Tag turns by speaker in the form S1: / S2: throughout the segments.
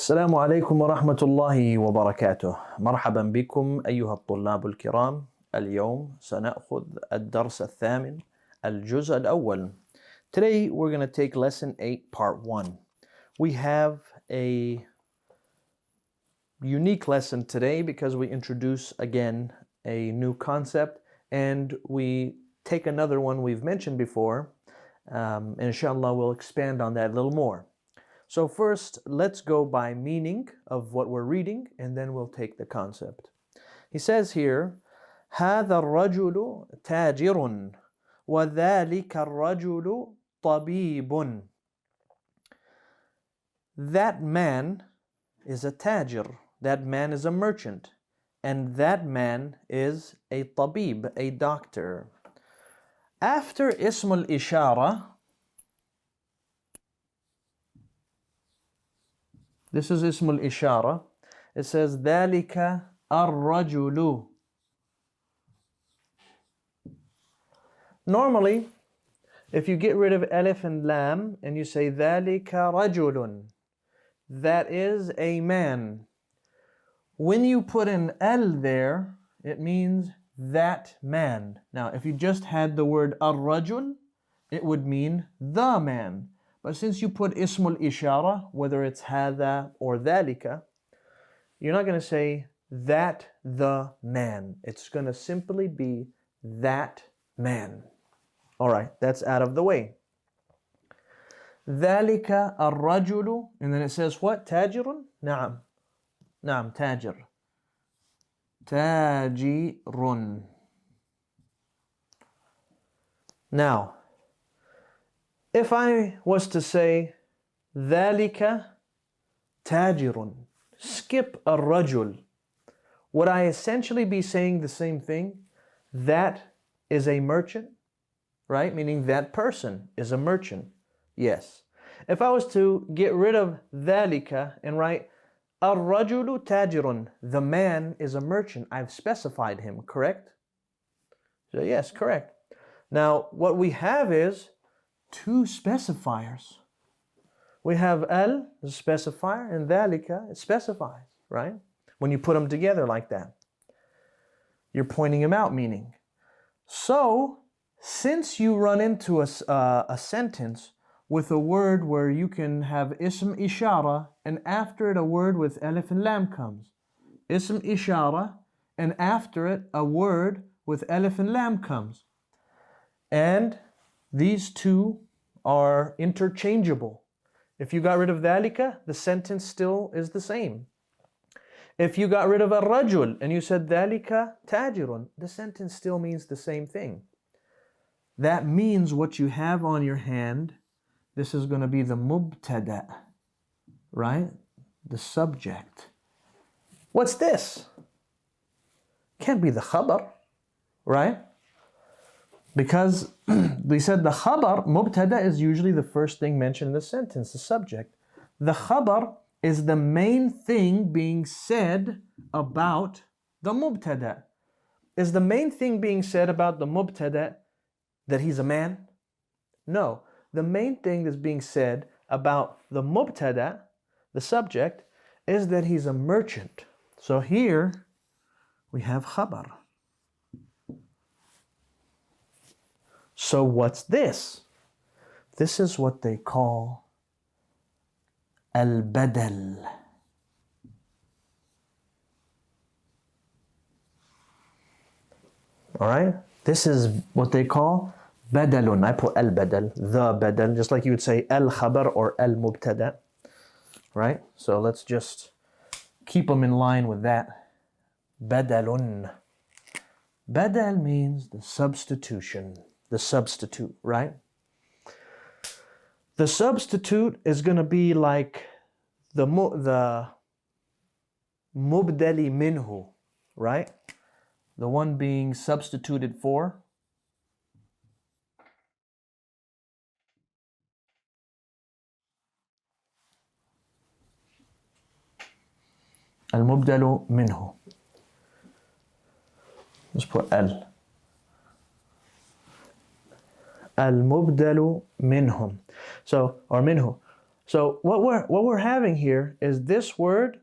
S1: السلام عليكم ورحمة الله وبركاته. مرحبا بكم أيها الطلاب الكرام. اليوم سنأخذ الدرس الثامن الجزء الأول. Today we're going to take lesson 8 part 1. We have a unique lesson today because we introduce again a new concept and we take another one we've mentioned before. And Sha Allah we'll expand on that a little more. So first, let's go by meaning of what we're reading, and then we'll take the concept. He says here, هذا الرجل تاجر وذلك الرجل طبيب. That man is a tajir, that man is a merchant, and that man is a tabib, a doctor. After اسم الإشارة, this is اسم الإشارة. It says ذلك الرجل. Normally, if you get rid of alif and lam and you say ذلك رجل, that is a man. When you put an al there, it means that man. Now, if you just had the word الرجل, it would mean the man. But since you put ismul ishara, whether it's هذا or ذلك, you're not going to say that the man. It's going to simply be that man. All right, that's out of the way. ذلك الرجل, and then it says what? تاجر? نعم. نعم, تاجر. تاجر. Now, if I was to say ذلك تاجر, skip الرجل, would I essentially be saying the same thing? That is a merchant, right? Meaning that person is a merchant. Yes. If I was to get rid of ذلك and write الرجل تاجر, the man is a merchant, I've specified him, correct? So yes, correct. Now what we have is two specifiers. We have al, the specifier, and dhalika, it specifies, right? When you put them together like that, you're pointing them out, meaning. So, since you run into a sentence with a word where you can have ism ishara, and after it a word with alif and lam comes. Ism ishara, and after it a word with alif and lam comes. And these two are interchangeable. If you got rid of dhalika, the sentence still is the same. If you got rid of ar-rajul and you said dhalika tajirun, the sentence still means the same thing. That means what you have on your hand, this is going to be the mubtada, right? The subject. What's this? Can't be the khabar, right? Because we said the khabar, mubtada is usually the first thing mentioned in the sentence, the subject. The khabar is the main thing being said about the mubtada. Is the main thing being said about the mubtada that he's a man? No. The main thing that's being said about the mubtada, the subject, is that he's a merchant. So here we have khabar. So what's this? This is what they call al-badal. All right? This is what they call badalun. I put al-badal, the badal, just like you would say al-khabar or al-mubtada. Right? So let's just keep them in line with that. Badalun. Badal means the substitution. The substitute, right? The substitute is going to be like the mubdali minhu, right? The one being substituted for. Al-mubdalu minhu. Let's put al. Al-mubdalu minhum. So, or minhu. So what we're having here is this word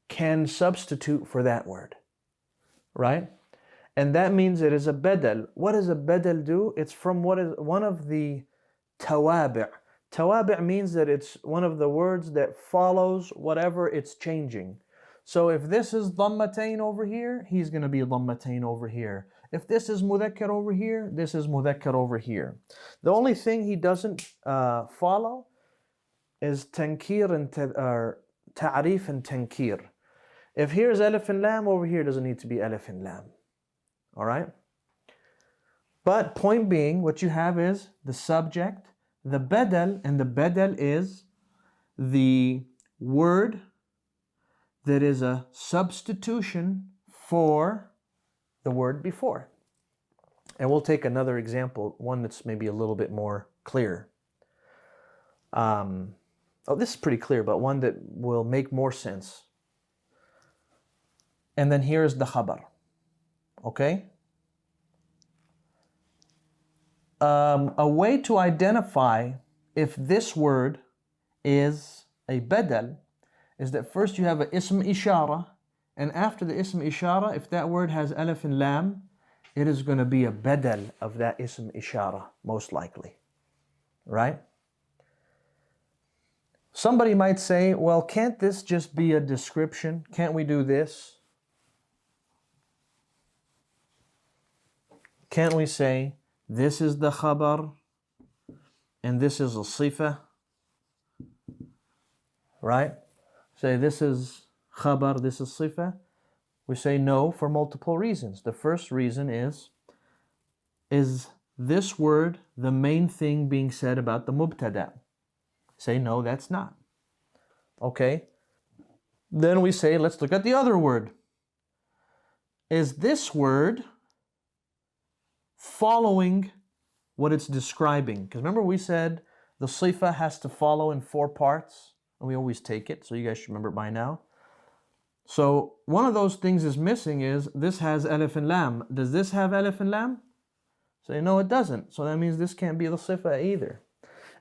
S1: can substitute for that word, right? And that means it is a badal. What does a badal do? It's from what is one of the tawabi'. Tawabi' means that it's one of the words that follows whatever it's changing. So if this is dhammatain over here, he's going to be dhammatain over here. If this is mudhakkar over here, this is mudhakkar over here. The only thing he doesn't follow is tankir and ta'rif and tankir. If here's alif and lam, over here doesn't need to be alif and lam. All right? But point being, what you have is the subject, the badal, and the badal is the word that is a substitution for the word before. And we'll take another example, one that's maybe a little bit more clear. This is pretty clear, but one that will make more sense. And then here's the khabar. Okay? A way to identify if this word is a badal is that first you have an ism ishara, and after the ism ishara, if that word has alif and lam, it is going to be a badal of that ism ishara, most likely. Right? Somebody might say, well, can't this just be a description? Can't we do this? Can't we say, this is the khabar, and this is a sifa? Right? Say, this is khabar, this is sifa. We say no for multiple reasons. The first reason is this word the main thing being said about the mubtada? Say, no, that's not. Okay. Then we say, let's look at the other word. Is this word following what it's describing? Because remember we said the sifa has to follow in 4 parts, and we always take it, so you guys should remember it by now. So one of those things is missing is this has alif and lam. Does this have alif and lam? Say, no, it doesn't. So that means this can't be the sifa either.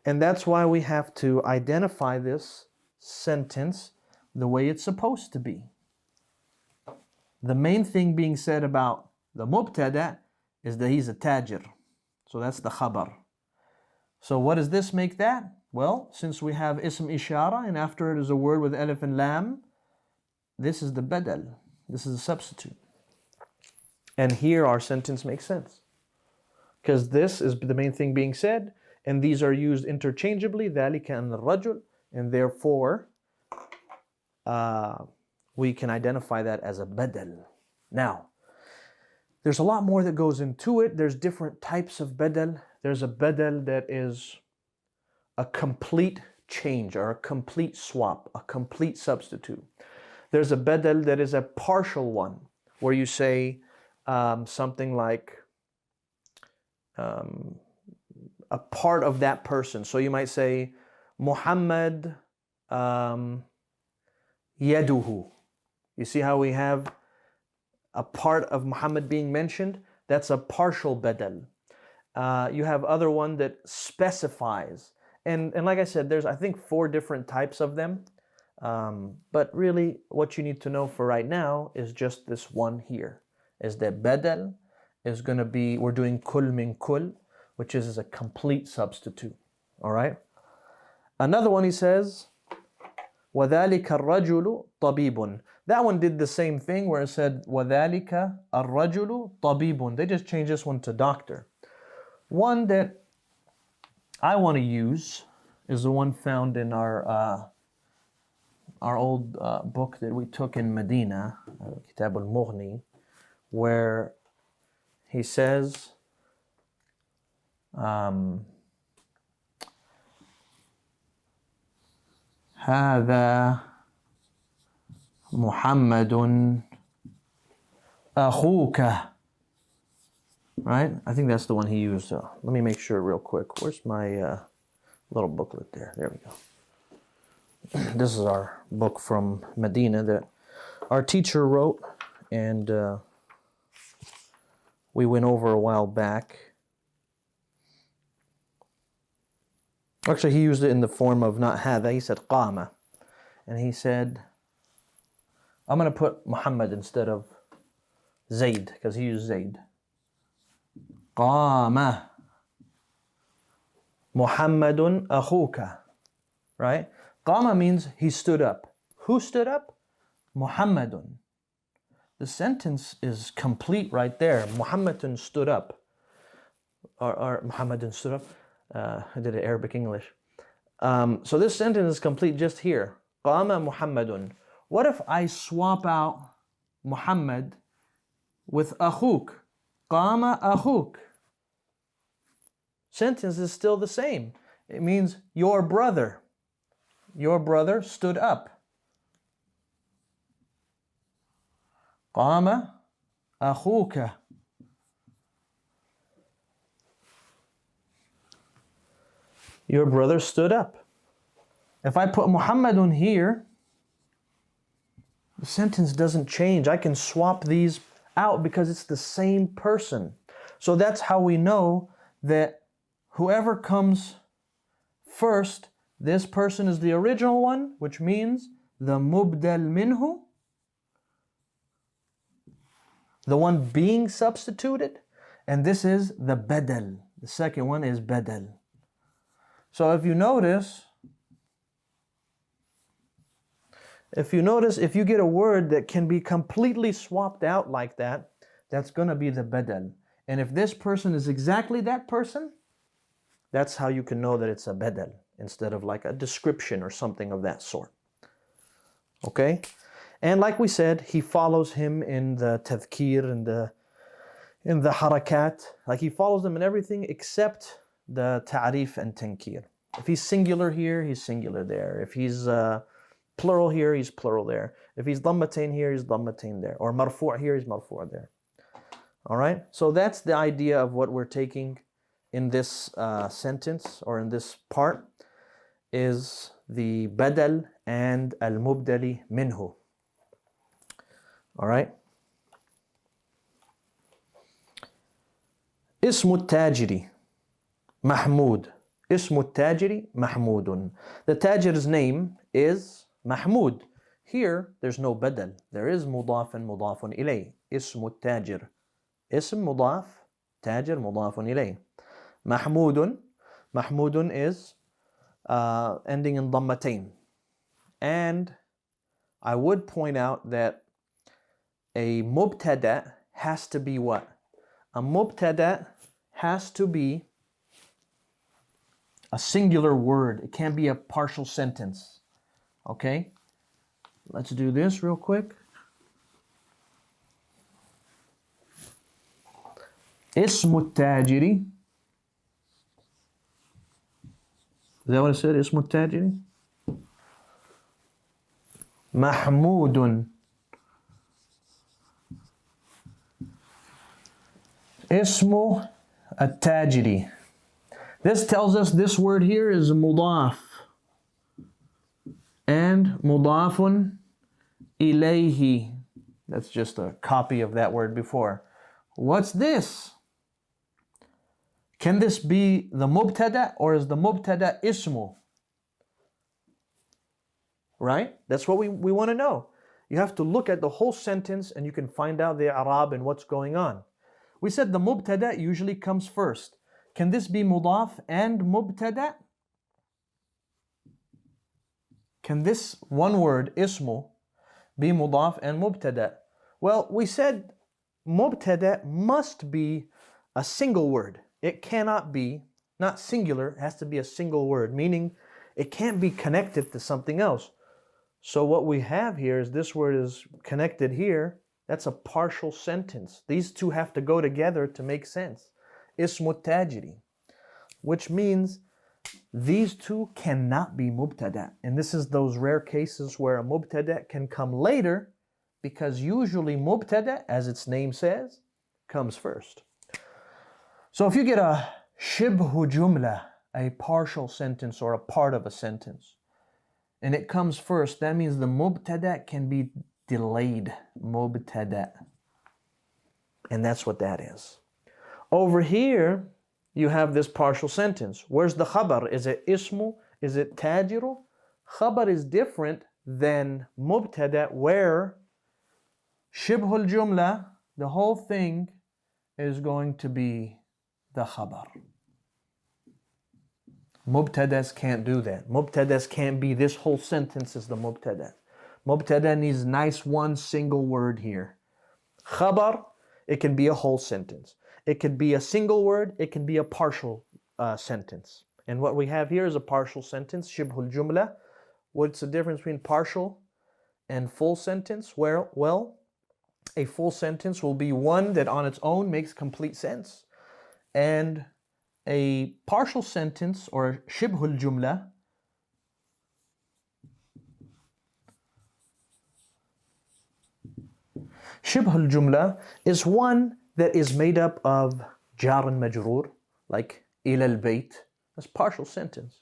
S1: And that's why we have to identify this sentence the way it's supposed to be. The main thing being said about the mubtada is that he's a tajir. So that's the khabar. So what does this make that? Well, since we have ism ishara and after it is a word with alif and lam, this is the badal. This is a substitute. And here our sentence makes sense. Because this is the main thing being said, and these are used interchangeably, ذَلِكَ أَنَّ الرَّجُلِ, and therefore we can identify that as a badal. Now, there's a lot more that goes into it. There's different types of badal. There's a badal that is a complete change or a complete swap, a complete substitute. There's a badal that is a partial one, where you say something like a part of that person. So you might say, Muhammad yaduhu. You see how we have a part of Muhammad being mentioned? That's a partial badal. You have other one that specifies. And like I said, there's I think 4 different types of them. But really what you need to know for right now is just this one here. Is that badal is going to be, we're doing kul min kul, which is a complete substitute. All right? Another one he says, وَذَلِكَ الرَّجُلُ طَبِيبٌ. That one did the same thing where it said, وَذَلِكَ الرَّجُلُ طَبِيبٌ. They just changed this one to doctor. One that I want to use is the one found in our old book that we took in Medina, Kitab al-Mughni, where he says, هذا محمد أخوك. Right? I think that's the one he used. Let me make sure real quick. Where's my little booklet there? There we go. This is our book from Medina that our teacher wrote, and we went over a while back. Actually, he used it in the form of not هذا. He said قام. And he said, I'm going to put Muhammad instead of Zayd, because he used Zayd. قام Muhammadun akhuka. Right? قام means he stood up. Who stood up? Muhammadun. The sentence is complete right there. Muhammadun stood up. Or Muhammadun stood up. I did it Arabic English. So this sentence is complete just here. قام Muhammadun. What if I swap out Muhammad with akhuk? قام akhuk. Sentence is still the same. It means your brother. Your brother stood up. قام أخوك. Your brother stood up. If I put Muhammadun here, the sentence doesn't change. I can swap these out because it's the same person. So that's how we know that whoever comes first, this person is the original one, which means the mubdal minhu, the one being substituted, and this is the badal. The second one is badal. So if you notice, if you get a word that can be completely swapped out like that, that's going to be the badal. And if this person is exactly that person, that's how you can know that it's a badal instead of like a description or something of that sort. Okay? And like we said, he follows him in the tadhkir and in the harakat. Like he follows them in everything except the ta'rif and tankir. If he's singular here, he's singular there. If he's plural here, he's plural there. If he's dhammatain here, he's dhammatain there. Or marfu' here, he's marfu' there. All right? So that's the idea of what we're taking in this sentence or in this part is the badal and al-mubdali minhu. All right? اسم التاجر محمود. اسم التاجر محمود. The tajir's name is Mahmud. Here, there's no badal. There is mudaf and mudafun ilayh. اسم التاجر. اسم مضاف, تاجر مضاف إليه. محمود. Mahmudun is ending in dhammatain. And I would point out that a mubtada has to be what? A mubtada has to be a singular word. It can't be a partial sentence. Okay? Let's do this real quick. اسم التاجر. Is that what it said? اسم التاجر. محمود. اسم التاجر. This tells us this word here is mudaf and mudafun ilayhi. That's just a copy of that word before. What's this? Can this be the mubtada or is the mubtada ismu? Right? That's what we want to know. You have to look at the whole sentence and you can find out the i'rab and what's going on. We said the mubtada usually comes first. Can this be mudaf and mubtada? Can this one word, ismu, be mudaf and mubtada? Well, we said mubtada must be a single word. It cannot be, not singular, it has to be a single word, meaning it can't be connected to something else. So what we have here is this word is connected here. That's a partial sentence. These two have to go together to make sense. Ismu tajiri, which means these two cannot be mubtada. And this is those rare cases where a mubtada can come later because usually mubtada, as its name says, comes first. So if you get a shibhu jumla, a partial sentence or a part of a sentence, and it comes first, that means the mubtada can be delayed. Mubtada. And that's what that is. Over here, you have this partial sentence. Where's the khabar? Is it ismu? Is it tajiru? Khabar is different than mubtada, where shibhul jumla, the whole thing, is going to be the khabar. Mubtadas can't do that. Mubtadas can't be this whole sentence is the mubtada. Mubtada needs nice one single word here. Khabar, it can be a whole sentence. It could be a single word. It can be a partial sentence. And what we have here is a partial sentence, shibhul jumla. What's the difference between partial and full sentence? Well, a full sentence will be one that on its own makes complete sense. And a partial sentence, or shibhul jumla, shibhul jumla is one that is made up of jar and majroor, like ila al-bayt. That's partial sentence.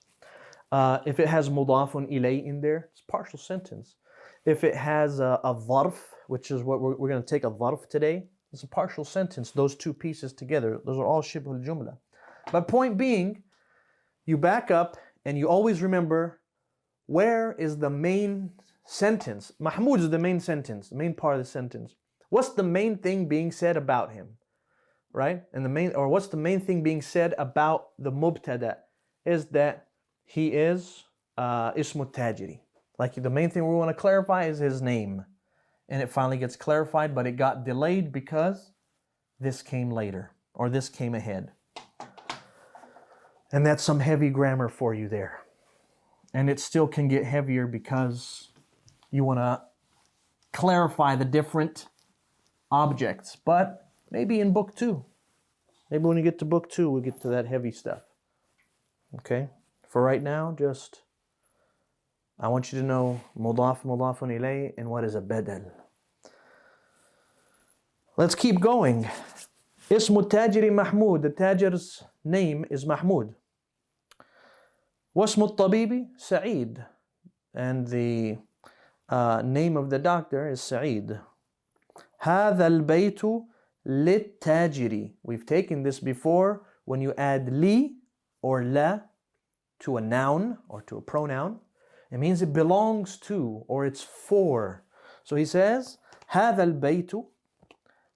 S1: If it has mudafun ilay in there, it's partial sentence. If it has a dharf, which is what we're going to take a dharf today, it's a partial sentence. Those two pieces together, those are all shibhul jumla. But point being, you back up and you always remember, where is the main sentence? Mahmud is the main sentence, the main part of the sentence. What's the main thing being said about him? Right? And what's the main thing being said about the mubtada? Is that he is ismu tajiri. Like, the main thing we want to clarify is his name. And it finally gets clarified, but it got delayed because this came later, or this came ahead. And that's some heavy grammar for you there. And it still can get heavier because you want to clarify the different objects. But maybe in book 2. Maybe when you get to book 2, we'll get to that heavy stuff. Okay? For right now, I want you to know mudaf, mudafun ilay, and what is a badal. Let's keep going. Ismu tajiri Mahmud. The tajir's name is Mahmud. Wasmu tabibi Sa'id. And the name of the doctor is Sa'id. هذا البيت للتاجر. We've taken this before. When you add li or la to a noun or to a pronoun, it means it belongs to, or it's for. So he says, هذا البيت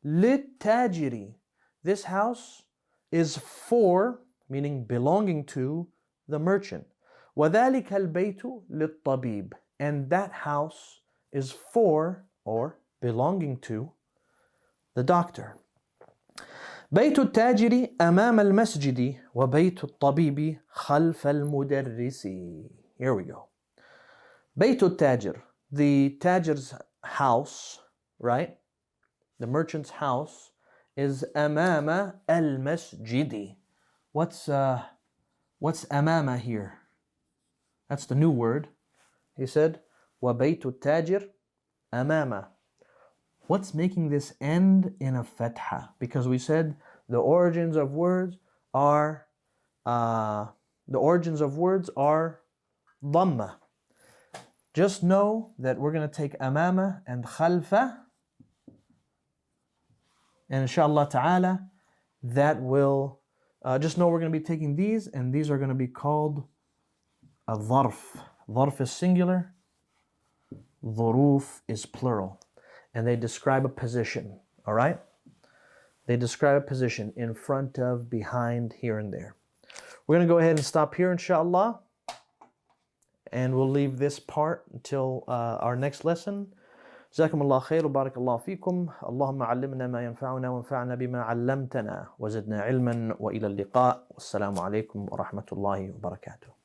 S1: للتاجر. This house is for, meaning belonging to, the merchant. وذلك البيت للطبيب. And that house is for, or belonging to, the doctor. بيت التاجر أمام المسجد وبيت الطبيب خلف المدرس. Here we go. بيت التاجر, the tajir's house, right? The merchant's house is أمام المسجد. What's أمام here? That's the new word. He said وبيت التاجر أمام. What's making this end in a fatha? Because we said the origins of words are dhamma. Just know that we're going to take amama and khalfa, and inshallah ta'ala, that will just know we're going to be taking these, and these are going to be called a dharf. Dharf is singular, dhuruf is plural. And they describe a position, all right? They describe a position in front of, behind, here and there. We're going to go ahead and stop here, inshallah. And we'll leave this part until our next lesson. جزاكم الله خير وبارك الله فيكم. اللهم علمنا ما ينفعنا وانفعنا بما علمتنا وزدنا علما وإلى اللقاء والسلام عليكم ورحمة الله وبركاته.